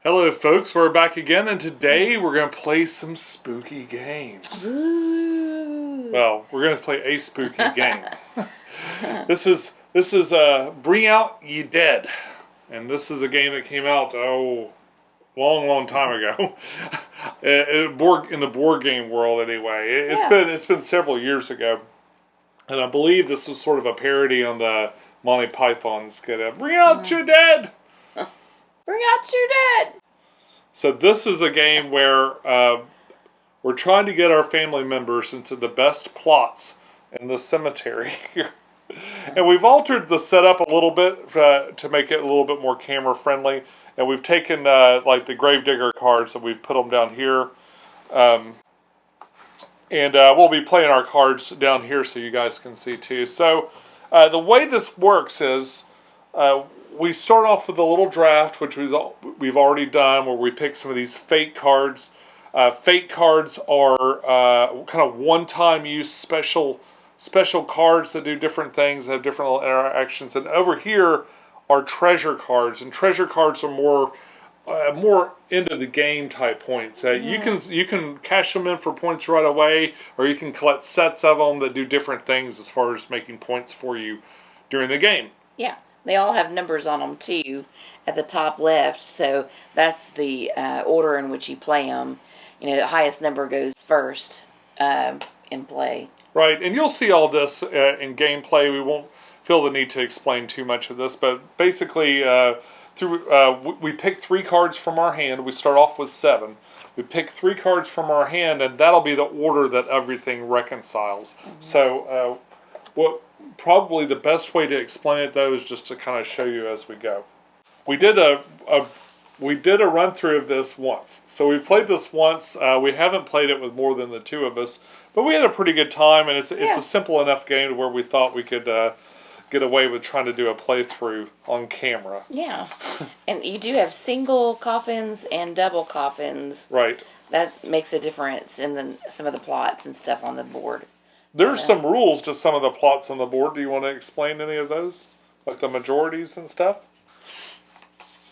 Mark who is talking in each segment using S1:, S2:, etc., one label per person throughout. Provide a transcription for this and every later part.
S1: Hello folks, we're back again, and today we're going to play some spooky games.
S2: Ooh.
S1: Well, we're going to play a spooky game. This is Bring Out Ye Dead. And this is a game that came out, long time ago. In the board game world anyway. It's been several years ago. And I believe this was sort of a parody on the Monty Python skit. Bring out your dead!
S2: Bring out your dead!
S1: So this is a game where we're trying to get our family members into the best plots in the cemetery here. And we've altered the setup a little bit to make it a little bit more camera friendly. And we've taken like the Gravedigger cards and we've put them down here. And we'll be playing our cards down here so you guys can see too. So the way this works is we start off with a little draft, which we've already done, where we pick some of these fake cards. Fake cards are kind of one-time use special cards that do different things, have different little interactions. And over here are treasure cards, and treasure cards are more into the game type points. You can cash them in for points right away, or you can collect sets of them that do different things as far as making points for you during the game.
S2: Yeah. They all have numbers on them, too, at the top left. So that's the order in which you play them. You know, the highest number goes first in play.
S1: Right, and you'll see all this in gameplay. We won't feel the need to explain too much of this, but basically, we pick 3 cards from our hand. We start off with 7. We pick 3 cards from our hand, and that'll be the order that everything reconciles. Mm-hmm. So, probably the best way to explain it, though, is just to kind of show you as we go. We did a run through of this once. So we played this once. We haven't played it with more than the 2 of us, but we had a pretty good time, and it's a simple enough game to where we thought we could get away with trying to do a playthrough on camera.
S2: Yeah, and you do have single coffins and double coffins.
S1: Right.
S2: That makes a difference in some of the plots and stuff on the board.
S1: There's some rules to some of the plots on the board. Do you want to explain any of those? Like the majorities and stuff?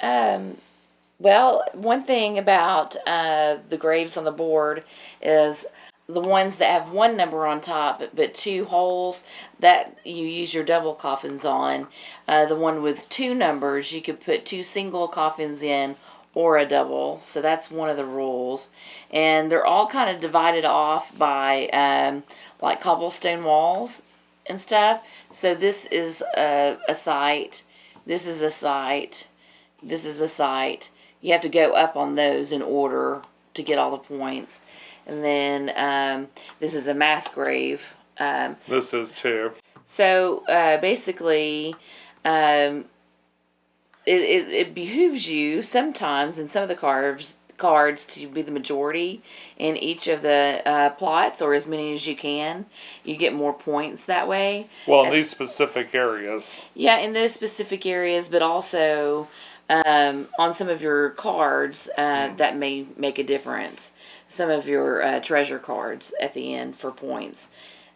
S2: Well, one thing about the graves on the board is the ones that have 1 number on top but 2 holes, that you use your double coffins on. The one with 2 numbers, you could put 2 single coffins in or a double. So that's one of the rules. And they're all kind of divided off by like cobblestone walls and stuff. So this is a site. This is a site. This is a site. You have to go up on those in order to get all the points. And then this is a mass grave.
S1: This is too.
S2: So basically, it behooves you sometimes in some of the cards to be the majority in each of the plots, or as many as you can. You get more points that way.
S1: Well, in these specific areas.
S2: Yeah, in those specific areas, but also on some of your cards that may make a difference. Some of your treasure cards at the end for points.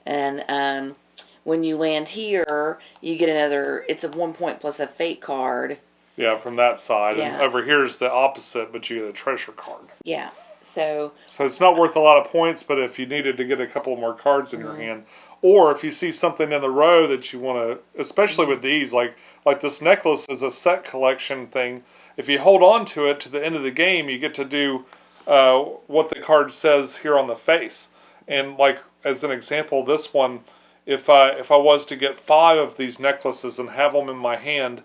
S2: And when you land here, you get another, it's a 1 point plus a fate card.
S1: Yeah, from that side.
S2: Yeah.
S1: And over here is the opposite, but you get a treasure card.
S2: Yeah, so
S1: it's not worth a lot of points, but if you needed to get a couple more cards in your hand, or if you see something in the row that you want to, especially with these, like this necklace is a set collection thing. If you hold on to it to the end of the game, you get to do what the card says here on the face. And like as an example, this one, if I was to get 5 of these necklaces and have them in my hand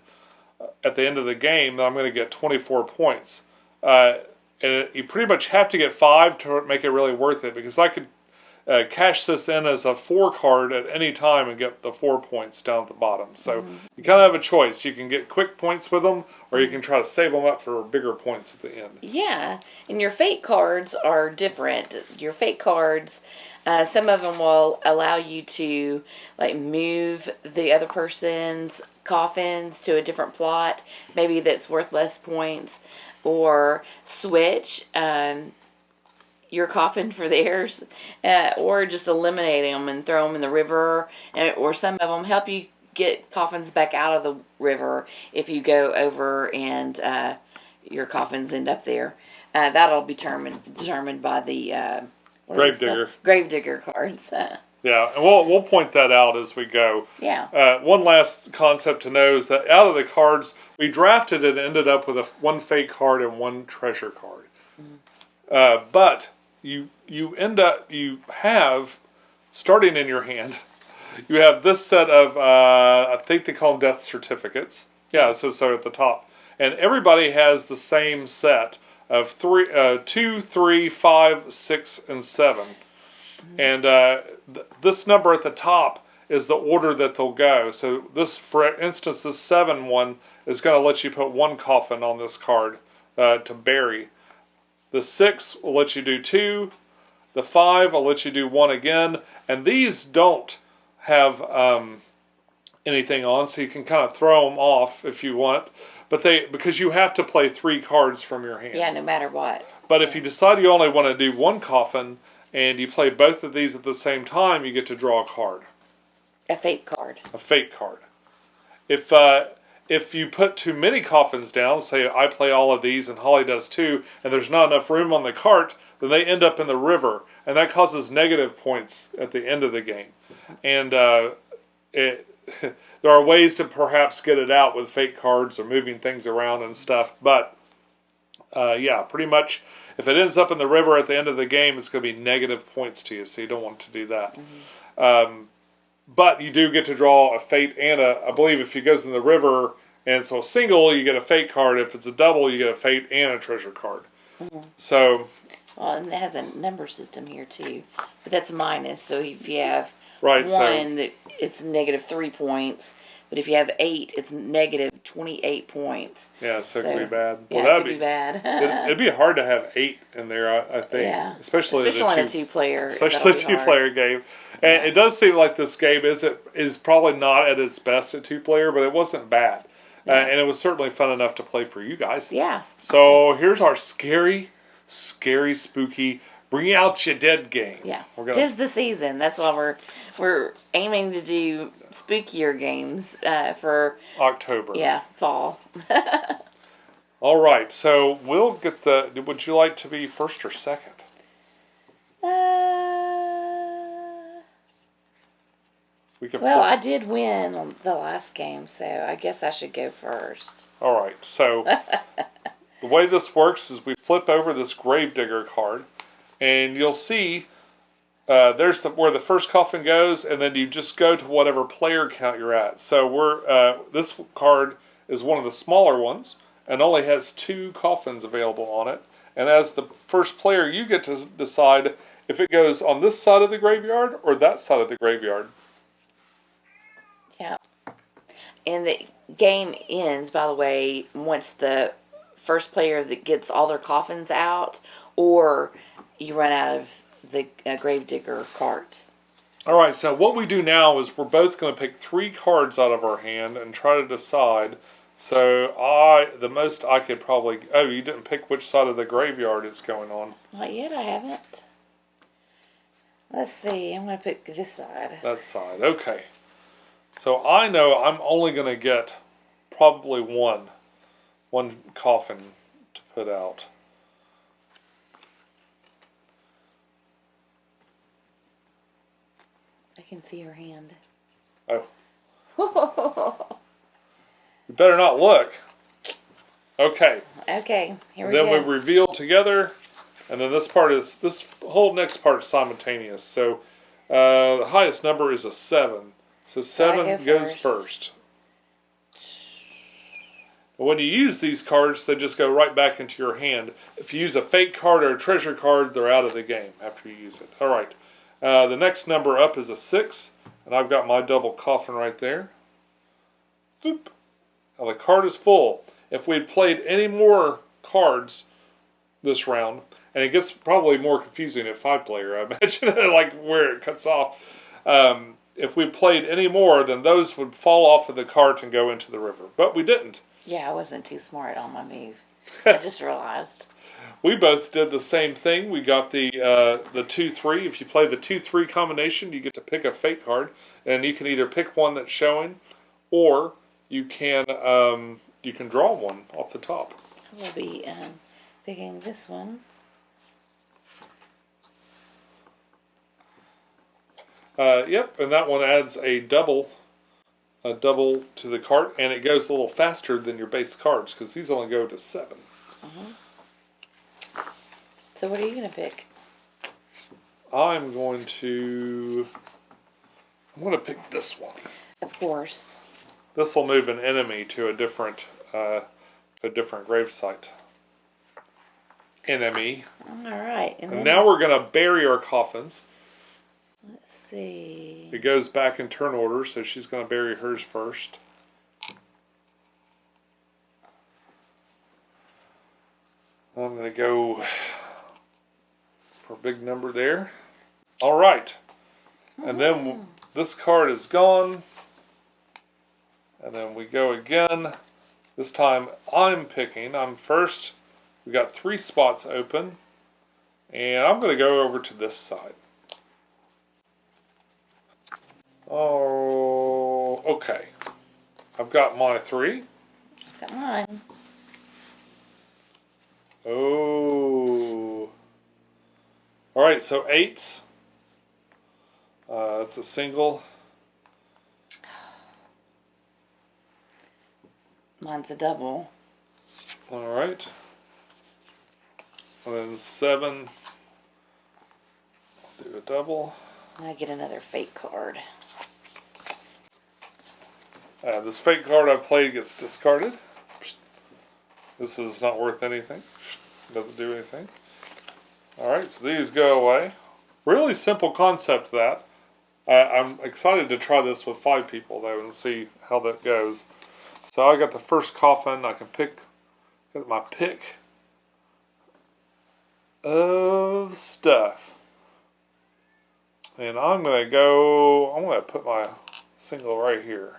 S1: at the end of the game, then I'm going to get 24 points. And you pretty much have to get 5 to make it really worth it, because I could cash this in as a 4 card at any time and get the 4 points down at the bottom. So you kind of have a choice. You can get quick points with them, or you can try to save them up for bigger points at the end.
S2: Yeah, and your fate cards are different. Your fate cards, some of them will allow you to like move the other person's coffins to a different plot, maybe that's worth less points, or switch your coffin for theirs, or just eliminating them and throw them in the river, or some of them help you get coffins back out of the river if you go over and your coffins end up there. That'll be determined by the Gravedigger cards.
S1: Yeah, and we'll point that out as we go.
S2: Yeah.
S1: One last concept to know is that out of the cards we drafted, it ended up with one fake card and one treasure card. Mm-hmm. But you have, starting in your hand, you have this set of I think they call them death certificates. Yeah, it says so at the top, and everybody has the same set of 2, 3, 5, 6, and 7. And this number at the top is the order that they'll go. So this, for instance, this 7 one is going to let you put one coffin on this card to bury. The 6 will let you do 2. The 5 will let you do 1 again. And these don't have anything on, so you can kind of throw them off if you want. But because you have to play 3 cards from your hand.
S2: Yeah, no matter what.
S1: But if you decide you only want to do 1 coffin, and you play both of these at the same time, you get to draw a card.
S2: A fake card.
S1: A fake card. If you put too many coffins down, say I play all of these and Holly does too, and there's not enough room on the cart, then they end up in the river, and that causes negative points at the end of the game. And there are ways to perhaps get it out with fake cards or moving things around and stuff, but yeah, pretty much if it ends up in the river at the end of the game, it's going to be negative points to you, so you don't want to do that. Mm-hmm. But you do get to draw a fate and I believe if it goes in the river and it's a single, you get a fate card. If it's a double, you get a fate and a treasure card. Mm-hmm. So,
S2: well, and it has a number system here too, but that's minus. So if you have
S1: right,
S2: it's negative 3 points. But if you have 8, it's negative 28 points.
S1: Yeah, so it could be bad.
S2: Yeah,
S1: well,
S2: it could be bad.
S1: It'd be hard to have 8 in there, I think.
S2: Yeah.
S1: Especially
S2: in a 2-player.
S1: Especially a 2-player game. And it does seem like this game is probably not at its best at 2-player, but it wasn't bad. Yeah. And it was certainly fun enough to play for you guys.
S2: Yeah.
S1: So here's our scary, spooky Bring Out Your Dead game.
S2: Yeah. 'Tis the season. That's why we're aiming to do spookier games for
S1: October.
S2: Yeah, fall.
S1: All right. So we'll get would you like to be first or second?
S2: I did win on the last game, so I guess I should go first.
S1: All right. So the way this works is we flip over this Gravedigger card. And you'll see there's where the first coffin goes, and then you just go to whatever player count you're at. So this card is one of the smaller ones, and only has 2 coffins available on it. And as the first player, you get to decide if it goes on this side of the graveyard or that side of the graveyard.
S2: Yeah. And the game ends, by the way, once the first player that gets all their coffins out, or you run out of the Gravedigger cards.
S1: All right, so what we do now is we're both going to pick 3 cards out of our hand and try to decide. So the most I could probably... Oh, you didn't pick which side of the graveyard it's going on.
S2: Not yet, I haven't. Let's see, I'm going to pick this side.
S1: That side, okay. So I know I'm only going to get probably one coffin to put out.
S2: I can see your hand.
S1: Oh. You better not look. Okay.
S2: Okay, here we go.
S1: Then we reveal together, and then this whole next part is simultaneous. So the highest number is a 7. So 7 goes first. But when you use these cards, they just go right back into your hand. If you use a fake card or a treasure card, they're out of the game after you use it. All right. The next number up is a 6, and I've got my double coffin right there. Boop. Now the card is full. If we'd played any more cards this round, and it gets probably more confusing at 5-player, I imagine, like where it cuts off. If we played any more, then those would fall off of the cart and go into the river. But we didn't.
S2: Yeah, I wasn't too smart on my move. I just realized.
S1: We both did the same thing. We got the 2-3. If you play the 2-3 combination, you get to pick a fate card, and you can either pick one that's showing, or you can draw one off the top.
S2: we'll be picking this one.
S1: Yep, and that one adds a double to the cart, and it goes a little faster than your base cards because these only go to 7.
S2: So what are you gonna pick?
S1: I'm going to pick this one.
S2: Of course.
S1: This will move an enemy to a different gravesite. Enemy.
S2: All right.
S1: And now we're gonna bury our coffins.
S2: Let's see.
S1: It goes back in turn order, so she's gonna bury hers first. I'm gonna go for a big number there. All right. And then this card is gone. And then we go again. This time I'm picking. I'm first. We got 3 spots open. And I'm going to go over to this side. Oh, okay. I've got my 3.
S2: Come on.
S1: Oh. All right, so 8s. That's a single.
S2: Mine's a double.
S1: All right. And then 7. I'll do a double.
S2: I get another fake card.
S1: This fake card I played gets discarded. This is not worth anything. Doesn't do anything. Alright, so these go away. Really simple concept that. I'm excited to try this with 5 people though and see how that goes. So I got the first coffin. I can get my pick of stuff. And I'm going to put my single right here.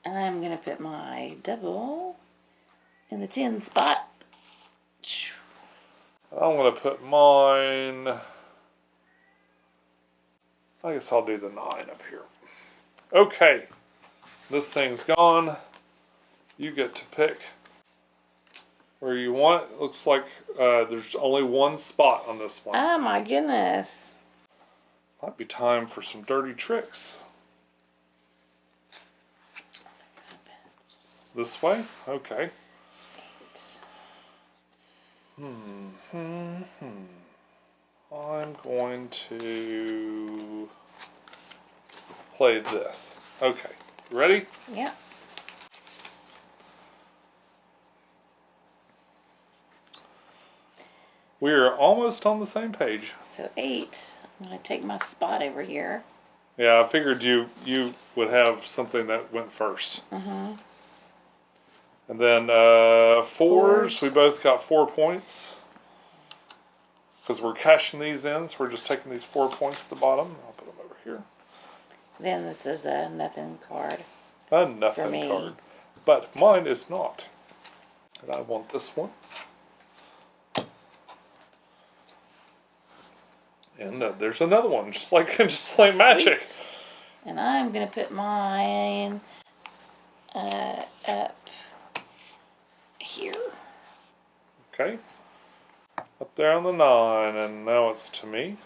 S2: I'm going to put my double in the 10 spot.
S1: I'm going to put mine, I guess I'll do the 9 up here. Okay, this thing's gone. You get to pick where you want it. Looks like there's only 1 spot on this one.
S2: Oh my goodness.
S1: Might be time for some dirty tricks. This way? Okay. I'm going to play this. Okay. Ready?
S2: Yeah.
S1: We are almost on the same page.
S2: So 8. I'm going to take my spot over here.
S1: Yeah, I figured you would have something that went first. And then 4s, we both got 4 points. Because we're cashing these in, so we're just taking these 4 points at the bottom. I'll put them over here.
S2: Then this is a nothing card.
S1: A nothing card. But mine is not. And I want this one. And there's another one, just like magic.
S2: Sweet. And I'm going to put mine up here.
S1: Okay. Up there on the 9, and now it's to me.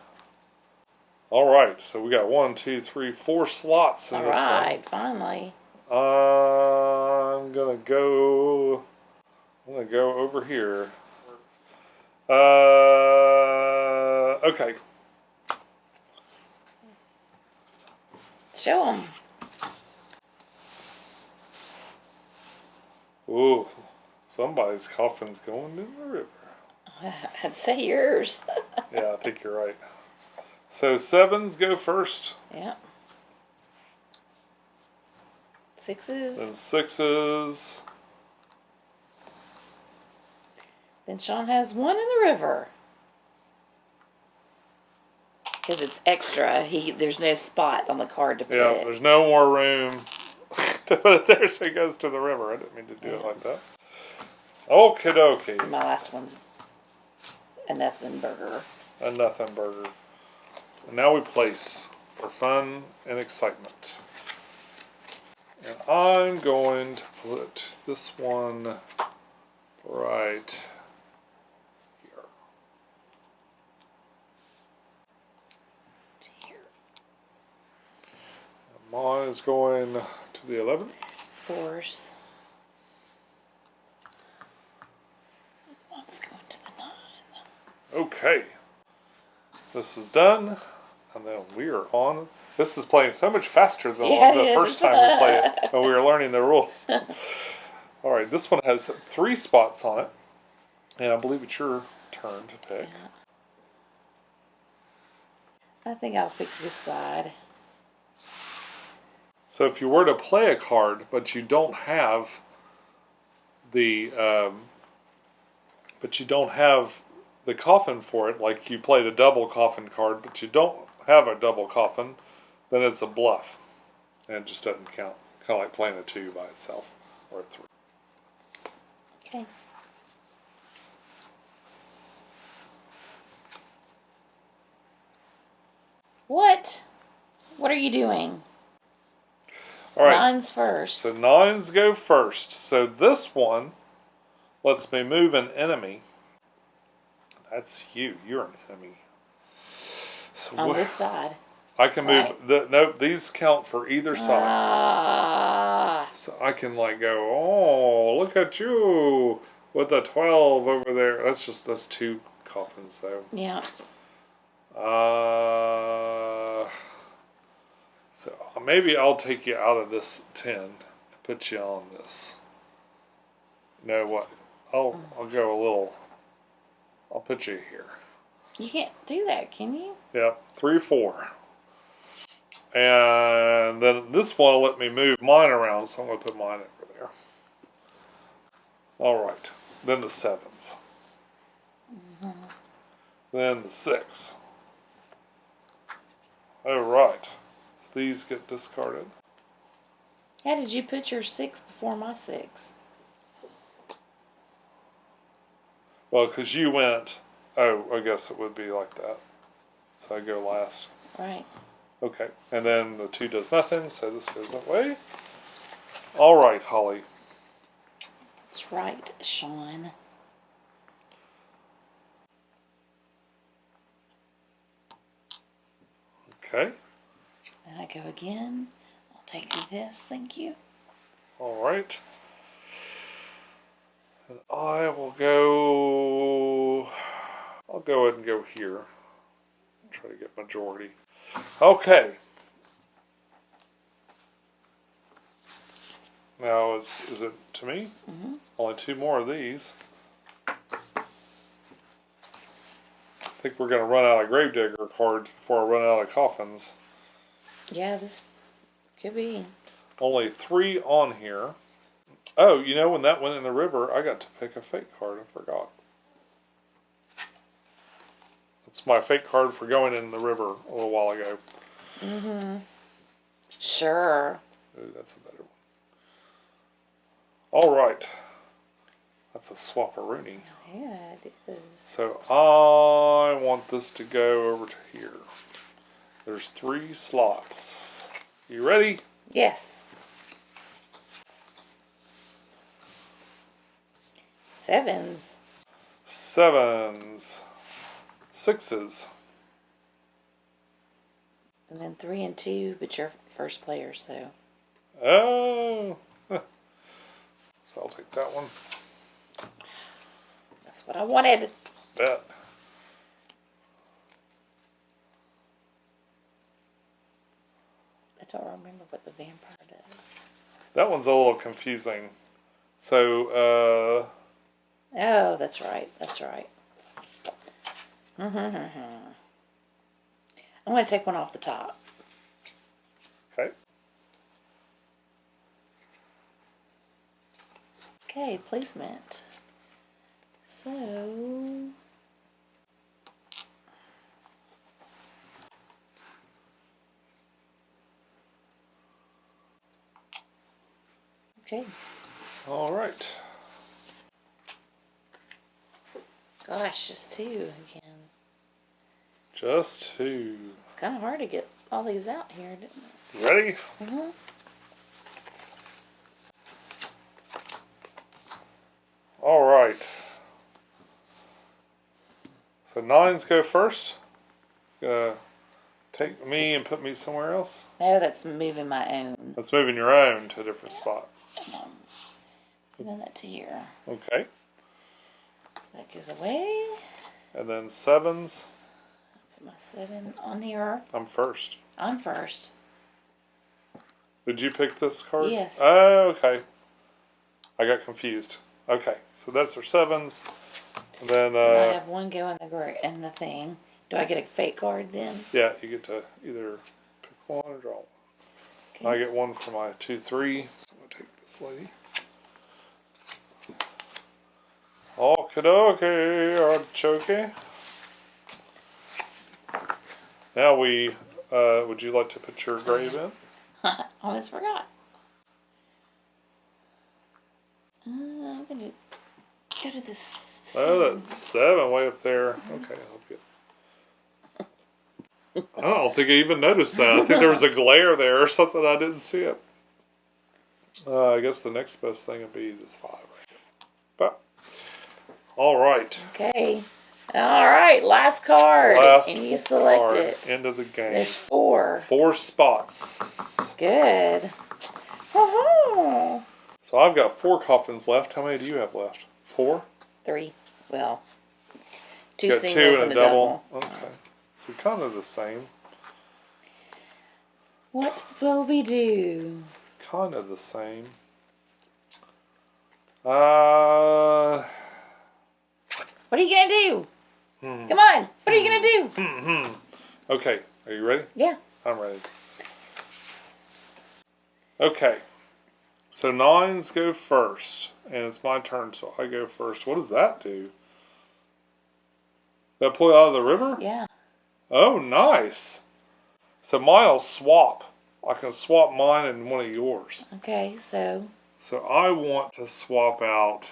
S1: Alright, so we got 1, 2, 3, 4 slots in this one.
S2: Alright, finally.
S1: I'm gonna go over here. Okay.
S2: Show them.
S1: Ooh, somebody's coffin's going in the river.
S2: I'd say yours.
S1: Yeah, I think you're right. So 7s go first.
S2: Yeah. 6s.
S1: Then 6s.
S2: Then Sean has 1 in the river. Because it's extra. There's no spot on the card to put
S1: Yeah,
S2: it.
S1: there's no more room to put it there, so it goes to the river. I didn't mean to do it like that. Okie dokie.
S2: My last one's a nothing burger.
S1: A nothing burger. And now we place for fun and excitement. And I'm going to put this one right here. Mine is going to the 11.
S2: Of course. Let's go to the 9.
S1: Okay. This is done. And then we are on. This is playing so much faster than the first time we played it when we were learning the rules. Alright, this one has 3 spots on it. And I believe it's your turn to pick.
S2: I think I'll pick this side.
S1: So if you were to play a card, but you don't have the coffin for it, like you played a double coffin card, but you don't have a double coffin, then it's a bluff. And it just doesn't count. Kind of like playing a 2 by itself, or a 3.
S2: Okay. What? What are you doing?
S1: All right.
S2: 9s first.
S1: So 9s go first. So this one lets me move an enemy. That's you. You're an enemy. So
S2: on this side.
S1: I can move.
S2: Right.
S1: Nope, these count for either side. So I can like go, oh, look at you with a 12 over there. That's 2 coffins though.
S2: Yeah.
S1: So maybe I'll take you out of this 10 and put you on this. You know what? I'll go a little. I'll put you here.
S2: You can't do that, can you?
S1: Yeah, 3, 4. And then this one will let me move mine around, so I'm going to put mine over there. Alright. Then the 7s. Then the 6. Alright. So these get discarded.
S2: How did you put your 6 before my 6?
S1: Well, because you went... Oh, I guess it would be like that. So I go last.
S2: Right.
S1: Okay. And then the 2 does nothing, so this goes away. Alright, Holly.
S2: That's right, Sean.
S1: Okay.
S2: Then I go again. I'll take you this, thank you.
S1: Alright. And I will go... I'll go ahead and go here. Try to get majority. Okay. Now, is it to me?
S2: Mm-hmm.
S1: Only 2 more of these. I think we're going to run out of Gravedigger cards before I run out of coffins.
S2: Yeah, this could be.
S1: Only 3 on here. Oh, you know, when that went in the river, I got to pick a fake card. I forgot. It's my fake card for going in the river a little while ago.
S2: Mm-hmm. Sure.
S1: Ooh, that's a better one. Alright. That's a swapperoonie.
S2: Yeah, it is.
S1: So I want this to go over to here. There's 3 slots. You ready?
S2: Yes. 7s.
S1: 7s. 6s.
S2: And then 3 and 2, but you're first player, so.
S1: Oh. So I'll take that one.
S2: That's what I wanted.
S1: Bet.
S2: I don't remember what the vampire does.
S1: That one's a little confusing. So,
S2: Oh, that's right. That's right. I'm going to take one off the top.
S1: okay.
S2: Okay, placement. So... Okay.
S1: All right.
S2: Gosh, just 2 again.
S1: Just 2.
S2: It's kind of hard to get all these out here, didn't it?
S1: Ready?
S2: Mm-hmm.
S1: All right. So 9s go first. Take me and put me somewhere else.
S2: No, that's moving my own.
S1: That's moving your own to a different spot.
S2: Moving that to here.
S1: Okay.
S2: So that goes away.
S1: And then 7s.
S2: Put my 7 on here.
S1: I'm first.
S2: I'm first.
S1: Did you pick this card?
S2: Yes.
S1: Oh, okay. I got confused. Okay, so that's our 7s. And then
S2: And I have one go in the thing. Do I get a fake card then?
S1: yeah, you get to either pick one or draw one.
S2: Okay.
S1: I get one for my 2-3. So I'm gonna take this lady. Okie dokie, artichoke. Now would you like to put your grave in?
S2: Almost forgot. I'm going to go to this.
S1: Oh, that's 7 way up there. Okay, I'll get. I don't think I even noticed that. I think there was a glare there or something. I didn't see it. I guess the next best thing would be this 5 right here. But, all right.
S2: Okay. All right, last card. And you select
S1: card.
S2: it.
S1: End of the game.
S2: There's 4.
S1: 4 spots.
S2: Good. Woohoo!
S1: So I've got 4 coffins left. How many do you have left? 4?
S2: 3. Well, 2
S1: You got
S2: singles
S1: 2
S2: and a double.
S1: Okay. So kind of the same.
S2: What will we do?
S1: Kind of the same.
S2: What are you going to do? Come on. What are you going to do?
S1: Okay. Are you ready?
S2: Yeah.
S1: I'm ready. Okay. So 9s go first. And it's my turn, so I go first. What does that do? That pull it out of the river?
S2: Yeah.
S1: Oh, nice. So mine will swap. I can swap mine and one of yours.
S2: Okay, so
S1: I want to swap out.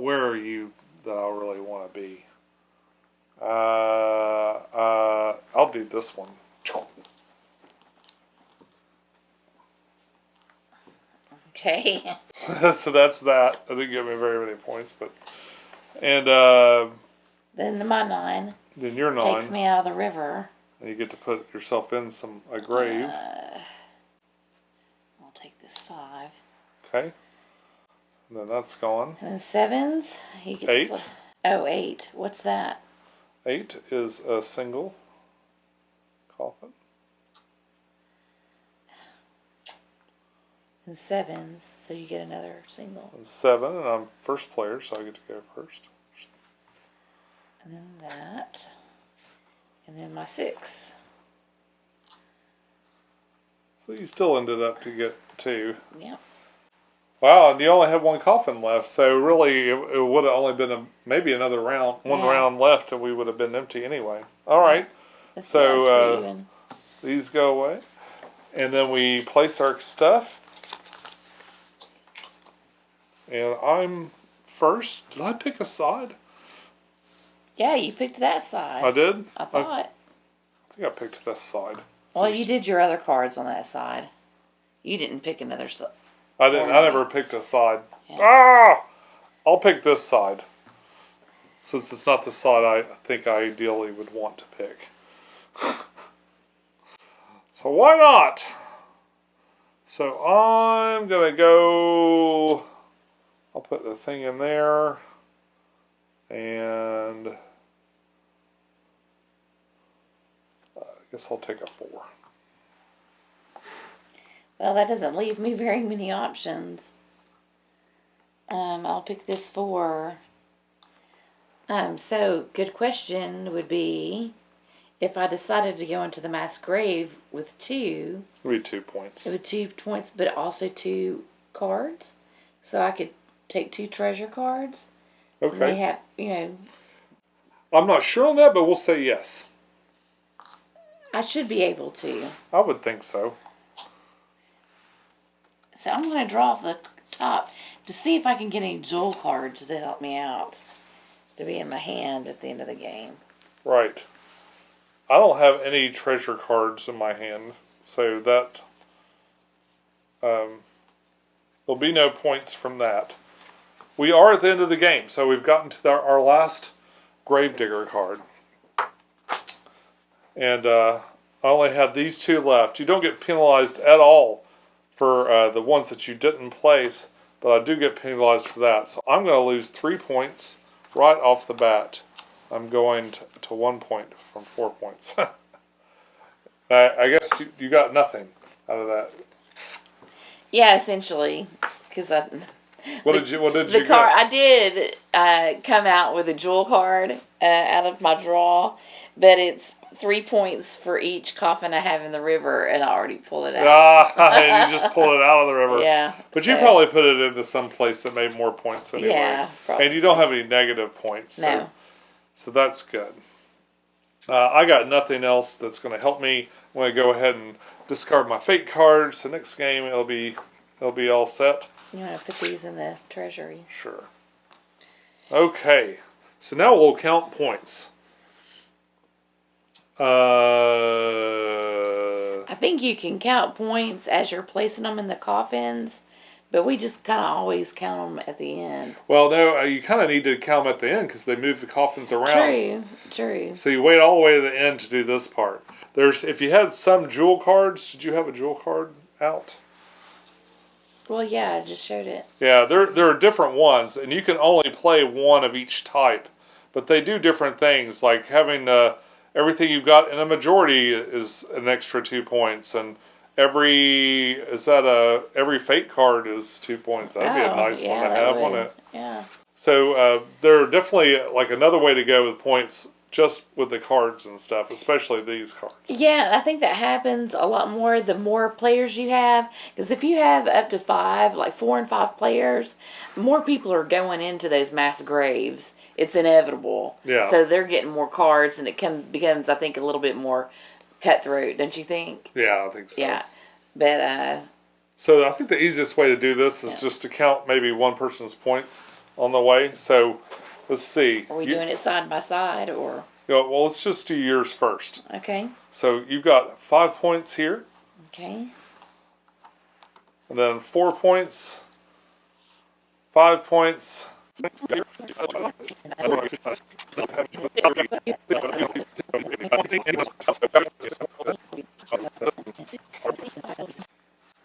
S1: Where are you that I really want to be? I'll do this one.
S2: okay.
S1: So that's that. That didn't give me very many points, but and
S2: Then my 9
S1: then you're 9.
S2: takes me out of the river.
S1: And you get to put yourself in a grave.
S2: I'll take this 5.
S1: Okay. And then that's gone.
S2: And then 7s, you get
S1: 8.
S2: to play. Oh, 8. What's that?
S1: 8 is a single coffin.
S2: And 7s, so you get another single.
S1: And 7, and I'm first player, so I get to go first.
S2: And then that. And then my 6.
S1: So you still ended up to get 2.
S2: Yeah.
S1: Wow, and you only have 1 coffin left, so really it would have only been maybe another round, one round left, and we would have been empty anyway. All right, so these go away, and then we place our stuff, and I'm first. Did I pick a side?
S2: Yeah, you picked that side.
S1: I did?
S2: I thought.
S1: I think I picked this side.
S2: Well, you did your other cards on that side. You didn't pick another side.
S1: I didn't. I never picked a side.
S2: Yeah.
S1: Ah! I'll pick this side. Since it's not the side I think I ideally would want to pick. So why not? So I'm going to go... I'll put the thing in there. And... I guess I'll take a 4.
S2: Well, that doesn't leave me very many options. I'll pick this 4. So, good question would be, if I decided to go into the mass grave with 2...
S1: It would be 2 points.
S2: It would 2 points, but also 2 cards. So I could take 2 treasure cards.
S1: Okay.
S2: They have,
S1: I'm not sure on that, but we'll say yes.
S2: I should be able to.
S1: I would think so.
S2: So I'm going to draw off the top to see if I can get any jewel cards to help me out. To be in my hand at the end of the game.
S1: Right. I don't have any treasure cards in my hand, so that... There'll be no points from that. We are at the end of the game, so we've gotten to our last Gravedigger card. And I only have these 2 left. You don't get penalized at all for the ones that you didn't place, but I do get penalized for that. So I'm going to lose 3 points right off the bat. I'm going to 1 point from 4 points. I guess you got nothing out of that.
S2: Yeah, essentially, because
S1: What did you
S2: the card I did come out with a jewel card out of my draw, but it's 3 points for each coffin I have in the river, and I already pulled it out.
S1: And you just pulled it out of the river.
S2: Yeah.
S1: But you probably put it into some place that made more points anyway.
S2: Yeah, probably.
S1: And you don't have any negative points.
S2: No.
S1: So that's good. I got nothing else that's going to help me. I'm going to go ahead and discard my fate cards. The next game it'll be all set.
S2: You want to put these in the treasury?
S1: Sure. Okay. So now we'll count points.
S2: I think you can count points as you're placing them in the coffins, but we just kind of always count them at the end.
S1: Well, no, you kind of need to count them at the end because they move the coffins around.
S2: True.
S1: So you wait all the way to the end to do this part. If you had some jewel cards, did you have a jewel card out?
S2: Well, yeah, I just showed it.
S1: Yeah, there are different ones, and you can only play one of each type, but they do different things, like having everything you've got in a majority is an extra 2 points, and every fate card is 2 points. That'd be a nice one to have, wouldn't it?
S2: Yeah.
S1: So there are definitely like another way to go with points, just with the cards and stuff, especially these cards.
S2: Yeah, I think that happens a lot more the more players you have. Because if you have up to 5, like 4 and 5 players, more people are going into those mass graves. It's inevitable.
S1: Yeah.
S2: So they're getting more cards, and it becomes, I think, a little bit more cutthroat, don't you think?
S1: Yeah, I think so.
S2: Yeah. But,
S1: so I think the easiest way to do this is just to count maybe one person's points on the way. So let's see.
S2: Are we doing it side by side, or?
S1: Well, let's just do yours first.
S2: Okay.
S1: So you've got 5 points here.
S2: Okay.
S1: And then 4 points. 5 points.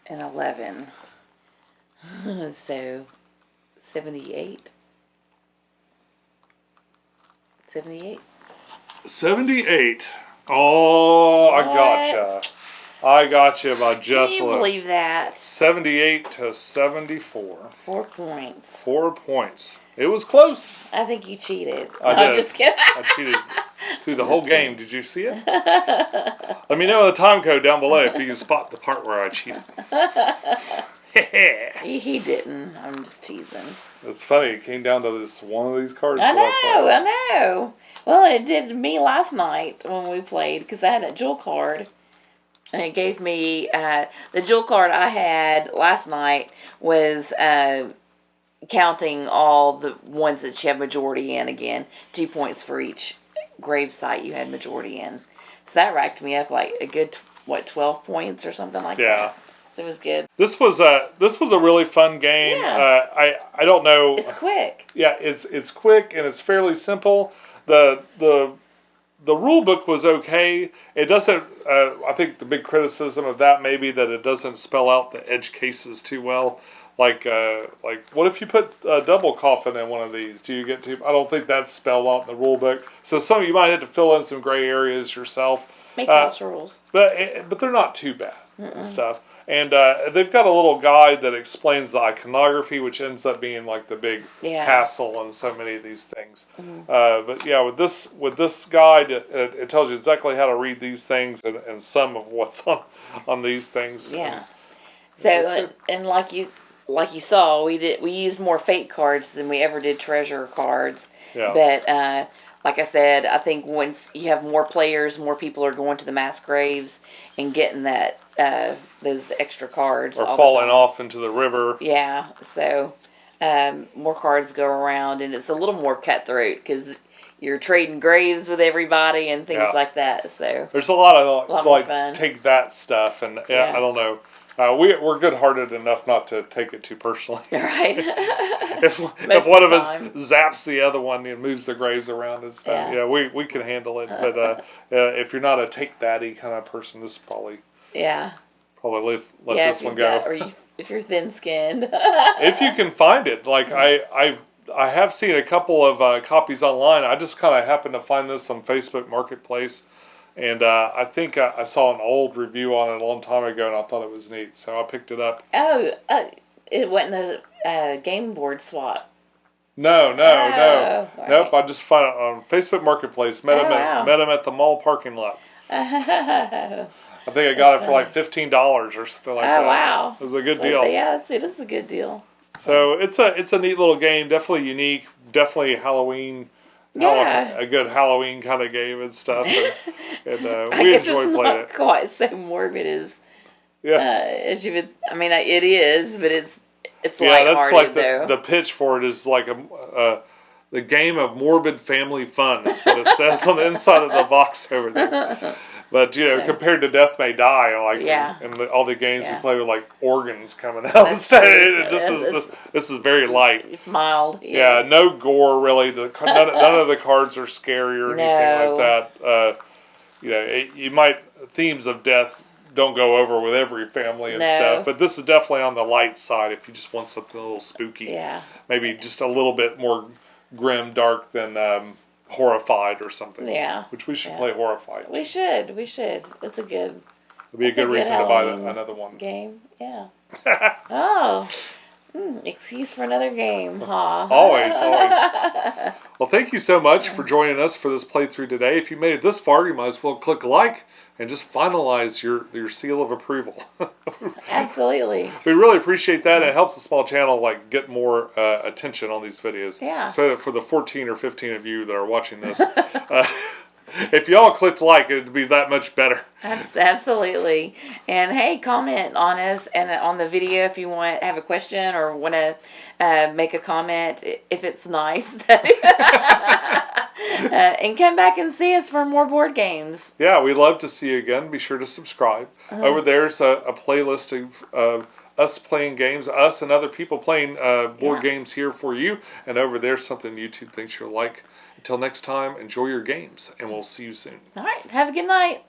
S2: And 11. So 78. 78.
S1: 78. Oh, I gotcha. I gotcha by just
S2: Can you believe that?
S1: 78 to 74.
S2: 4 points.
S1: 4 points. It was close.
S2: I think you cheated.
S1: I did.
S2: I'm just kidding.
S1: I cheated through the whole game. Did you see it? Let me know in the time code down below if you can spot the part where I cheated.
S2: He didn't. I'm just teasing.
S1: It's funny. It came down to this one of these cards.
S2: I know. Well, it did to me last night when we played because I had a jewel card. And it gave me, the jewel card I had last night was counting all the ones that you have majority in again. 2 points for each grave site you had majority in. So that racked me up like a good, 12 points or something like that.
S1: Yeah.
S2: So it was good.
S1: This was a really fun game.
S2: Yeah.
S1: I don't know.
S2: It's quick.
S1: Yeah, it's quick and it's fairly simple. The rule book was okay. It doesn't. I think the big criticism of that may be that it doesn't spell out the edge cases too well. Like what if you put a double coffin in one of these? Do you get to? I don't think that's spelled out in the rule book. So you might have to fill in some gray areas yourself.
S2: Make house rules.
S1: But they're not too bad and stuff. And they've got a little guide that explains the iconography, which ends up being like the big hassle on so many of these things. But yeah, with this guide, it tells you exactly how to read these things and some of what's on these things.
S2: Yeah. So and like you saw, we used more fate cards than we ever did treasure cards.
S1: Yeah.
S2: But like I said, I think once you have more players, more people are going to the mass graves and getting that those extra cards.
S1: Or falling off into the river.
S2: Yeah, so more cards go around, and it's a little more cutthroat because you're trading graves with everybody and things like that. So
S1: there's a lot of like
S2: fun.
S1: take that stuff, and I don't know. We're good-hearted enough not to take it too personally.
S2: Right.
S1: if one of us zaps the other one and moves the graves around and stuff, we can handle it. But if you're not a take thatty kind of person, this is probably let this one go.
S2: If you're thin-skinned,
S1: if you can find it, like I have seen a couple of copies online. I just kind of happened to find this on Facebook Marketplace. And I think I saw an old review on it a long time ago, and I thought it was neat, so I picked it up.
S2: Oh, it wasn't a game board swap.
S1: No. Nope, I just found it on Facebook Marketplace. Met him at the mall parking lot. I think I got it for like $15 or something like that.
S2: Oh, wow.
S1: It was a good deal.
S2: Yeah, it is a good deal.
S1: So it's a neat little game, definitely unique, definitely Halloween. A good Halloween kind of game and stuff, and we enjoy playing it.
S2: Quite so morbid as you would. I mean, it is, but it's lighthearted,
S1: that's like
S2: though.
S1: The pitch for it is like the game of morbid family fun. That's what it says on the inside of the box over there. But compared to Death May Die, and all the games you play with like organs coming out instead, this is very light,
S2: mild.
S1: Yes. Yeah, no gore really. None of the cards are scary or anything like that. You might themes of death don't go over with every family and stuff, but this is definitely on the light side. If you just want something a little spooky, maybe just a little bit more grim, dark than. Horrified or something. Yeah. Which we should play Horrified.
S2: We should. That's a good.
S1: It'd be a good reason to buy another one.
S2: Game. Yeah. Oh. Excuse for another game, huh?
S1: Always. Well, thank you so much for joining us for this playthrough today. If you made it this far, you might as well click like and just finalize your seal of approval.
S2: Absolutely.
S1: We really appreciate that. And it helps the small channel get more attention on these videos.
S2: Yeah.
S1: So for the 14 or 15 of you that are watching this, if y'all clicked like, it'd be that much better.
S2: Absolutely. And hey, comment on us and on the video if you have a question or want to make a comment if it's nice. And come back and see us for more board games.
S1: Yeah, we'd love to see you again. Be sure to subscribe. Over there's a playlist of us playing games, us and other people playing board games here for you. And over there's something YouTube thinks you'll like. Until next time, enjoy your games, and we'll see you soon.
S2: All right, have a good night.